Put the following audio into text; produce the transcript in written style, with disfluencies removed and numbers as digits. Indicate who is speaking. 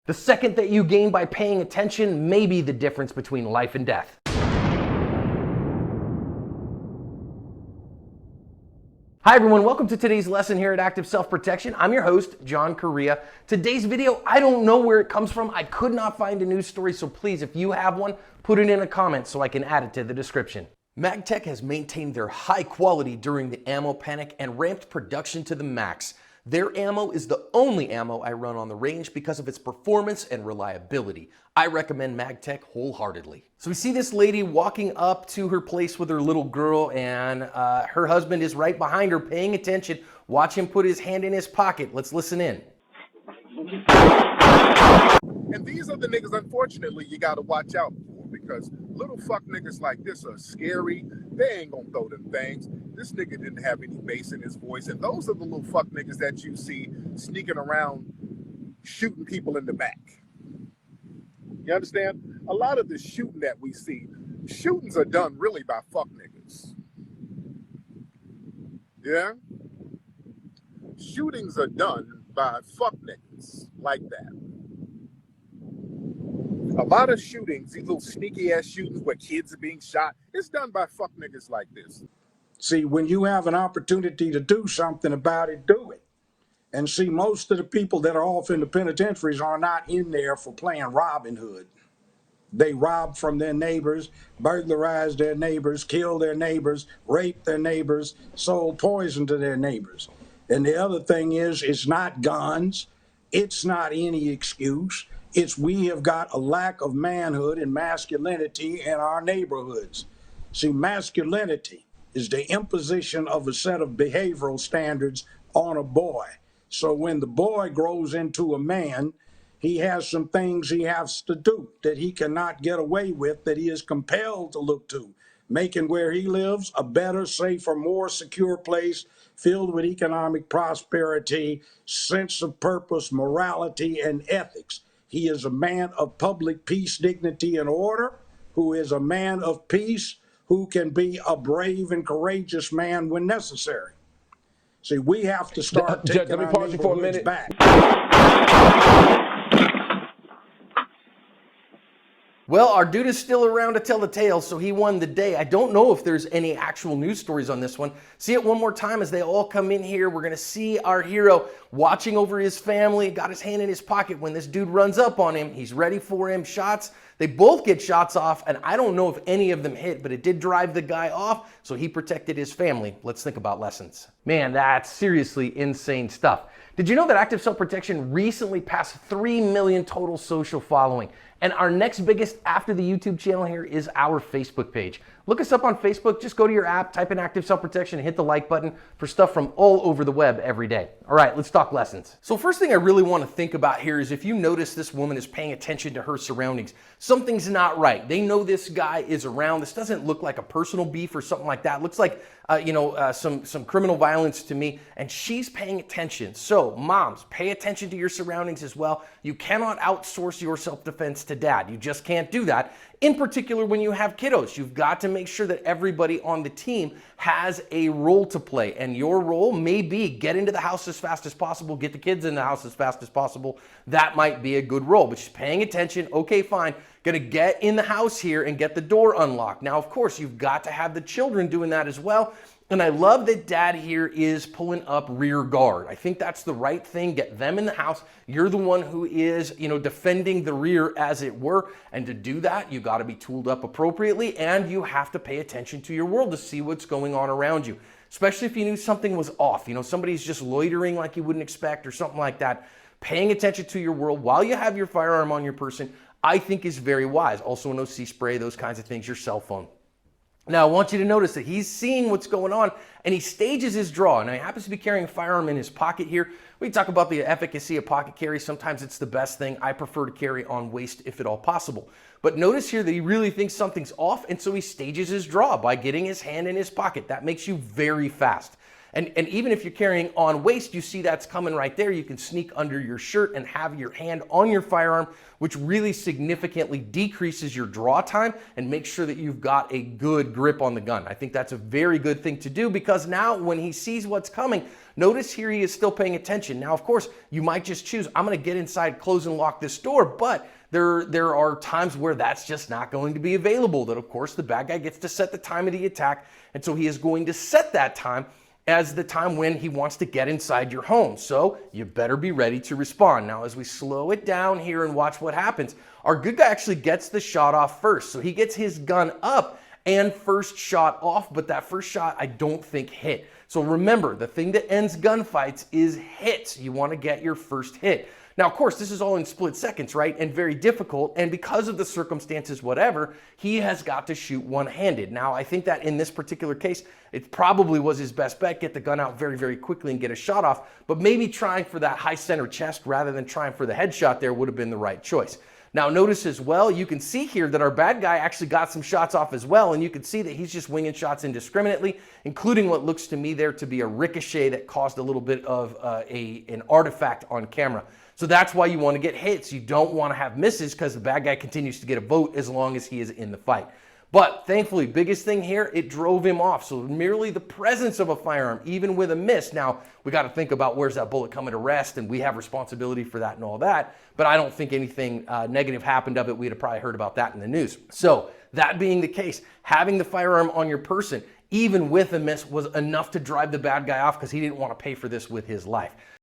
Speaker 1: The second that you gain by paying attention may be the difference between life and death. Hi everyone, welcome to today's lesson here at Active Self-Protection. I'm your host, John Correa. Today's video, I don't know where it comes from. I could not find a news story, so please, if you have one, put it in a comment so I can add it to the description. Magtech has maintained their high quality during the ammo panic and ramped production to the max. Their ammo is the only ammo I run on the range because of its performance and reliability. I recommend Magtech wholeheartedly. So we see this lady walking up to her place with her little girl, and her husband is right behind her paying attention. Watch him put his hand in his pocket. Let's listen in.
Speaker 2: And these are the niggas, unfortunately, you got to watch out for, because little fuck niggas like this are scary. They ain't gonna throw them things. This nigga didn't have any bass in his voice, and those are the little fuck niggas that you see sneaking around shooting people in the back. You understand? A lot of the shooting that we see, shootings are done really by fuck niggas. Yeah? Shootings are done by fuck niggas like that. A lot of shootings, these little sneaky ass shootings where kids are being shot, it's done by fuck niggas like this.
Speaker 3: See, when you have an opportunity to do something about it, do it. And see, most of the people that are off in the penitentiaries are not in there for playing Robin Hood. They rob from their neighbors, burglarize their neighbors, kill their neighbors, rape their neighbors, sold poison to their neighbors. And the other thing is, it's not guns. It's not any excuse. It's we have got a lack of manhood and masculinity in our neighborhoods. See, masculinity is the imposition of a set of behavioral standards on a boy. So when the boy grows into a man, he has some things he has to do that he cannot get away with, that he is compelled to look to, making where he lives a better, safer, more secure place filled with economic prosperity, sense of purpose, morality, and ethics. He is a man of public peace, dignity, and order, who is a man of peace, who can be a brave and courageous man when necessary. See, we have to start taking our neighborhoods back.
Speaker 1: Well, our dude is still around to tell the tale, so he won the day. I don't know if there's any actual news stories on this one. See it one more time as they all come in here. We're going to see our hero watching over his family, got his hand in his pocket when this dude runs up on him. He's ready for him. Shots. They both get shots off, and I don't know if any of them hit, but it did drive the guy off, so he protected his family. Let's think about lessons. Man, that's seriously insane stuff. Did you know that Active Self-Protection recently passed 3 million total social following? And our next biggest after the YouTube channel here is our Facebook page. Look us up on Facebook. Just go to your app, type in Active Self-Protection, and hit the like button for stuff from all over the web every day. All right, let's talk lessons. So first thing I really want to think about here is if you notice this woman is paying attention to her surroundings, something's not right. They know this guy is around. This doesn't look like a personal beef or something like that. It looks like some criminal violence to me, and she's paying attention. So moms, pay attention to your surroundings as well. You cannot outsource your self-defense to dad. You just can't do that. In particular, when you have kiddos, you've got to make sure that everybody on the team has a role to play. And your role may be get into the house as fast as possible, get the kids in the house as fast as possible. That might be a good role, but she's paying attention. Okay, fine. Gonna get in the house here and get the door unlocked. Now, of course, you've got to have the children doing that as well. And I love that dad here is pulling up rear guard. I think that's the right thing. Get them in the house. You're the one who is, defending the rear as it were. And to do that, you got to be tooled up appropriately, and you have to pay attention to your world to see what's going on around you. Especially if you knew something was off. Somebody's just loitering like you wouldn't expect or something like that. Paying attention to your world while you have your firearm on your person, I think is very wise. Also an OC spray, those kinds of things, your cell phone. Now, I want you to notice that he's seeing what's going on, and he stages his draw. Now, he happens to be carrying a firearm in his pocket here. We talk about the efficacy of pocket carry. Sometimes it's the best thing. I prefer to carry on waist if at all possible. But notice here that he really thinks something's off, and so he stages his draw by getting his hand in his pocket. That makes you very fast. And even if you're carrying on waist, you see that's coming right there. You can sneak under your shirt and have your hand on your firearm, which really significantly decreases your draw time and makes sure that you've got a good grip on the gun. I think that's a very good thing to do, because now when he sees what's coming, notice here he is still paying attention. Now, of course, you might just choose, I'm going to get inside, close and lock this door, but there are times where that's just not going to be available. That, of course, the bad guy gets to set the time of the attack, and so he is going to set that time as the time when he wants to get inside your home. So you better be ready to respond. Now, as we slow it down here and watch what happens, our good guy actually gets the shot off first. So he gets his gun up and first shot off, but that first shot I don't think hit. So remember, the thing that ends gunfights is hits. You want to get your first hit. Now, of course, this is all in split seconds, right? And very difficult. And because of the circumstances, whatever, he has got to shoot one-handed. Now, I think that in this particular case, it probably was his best bet, get the gun out very, very quickly and get a shot off. But maybe trying for that high center chest rather than trying for the headshot there would have been the right choice. Now, notice as well, you can see here that our bad guy actually got some shots off as well, and you can see that he's just winging shots indiscriminately, including what looks to me there to be a ricochet that caused a little bit of an artifact on camera. So that's why you want to get hits. You don't want to have misses, because the bad guy continues to get a vote as long as he is in the fight. But thankfully, biggest thing here, it drove him off. So merely the presence of a firearm, even with a miss. Now, we got to think about where's that bullet coming to rest, and we have responsibility for that and all that. But I don't think anything negative happened of it. We'd have probably heard about that in the news. So that being the case, having the firearm on your person, even with a miss, was enough to drive the bad guy off, because he didn't want to pay for this with his life.